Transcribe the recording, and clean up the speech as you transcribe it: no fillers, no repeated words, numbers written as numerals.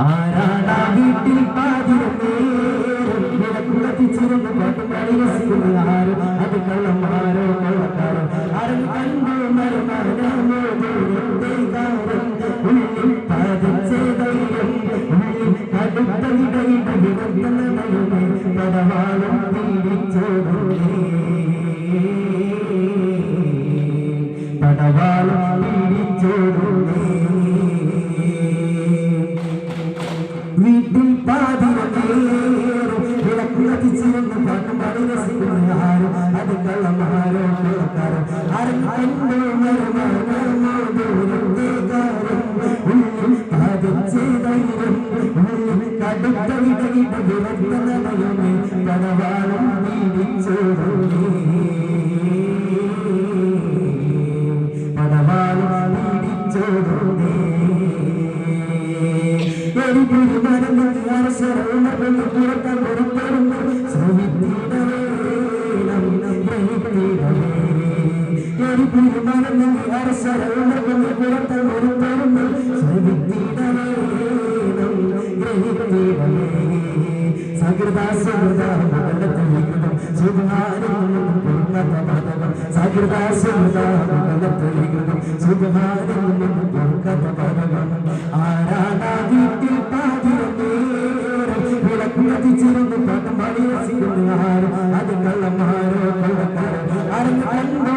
ആരാടാ വീട്ടിൽ പാതിരത്തിച്ചിരുന്ന് പാട്ടുപാടി രസിക്കുന്ന ആരും അത് കള്ളന്മാരോ കള്ളക്കാരോ ആരും കണ്ടു മരുമാനമോ ദൂരത്തെ കാര്യം ഉള്ളിൽ പാതിച്ചേ ധൈര്യം ഉള്ളിൽ കടുത്ത ഇടയിട്ട് വിറക്കുന്നവരുമേ പടവാളും പീഡിച്ചോടുന്നേ പടവാളും പീഡിച്ചോടുന്നേ വീട്ടിൽ പാതിരേറും വിളക്കുളത്തിച്ചിരുന്ന് പാട്ടുപാടി രസിക്കുന്ന ആരും അത് കള്ളന്മാരോ കള്ളക്കാരോ ആരും കണ്ടു മരുമാനമോ ദൂരത്തെ കാര്യം ഉള്ളിൽ പാതിച്ചേ ധൈര്യം ഉള്ളിൽ കടുത്ത ഇടയിട്ട് വിറക്കുന്നവരുമേ പടവാളും പീഡിച്ചോടുന്നേ പടവാളും പീഡിച്ചോടുന്നേ ആരാടാ വീട്ടിൽ വിളക്കുളത്തിച്ചിരുന്ന് പാട്ടുപാടി രസിക്കുന്ന ആരും അത് കള്ളന്മാരോ കള്ളക്കാരോ ആരും കണ്ടോ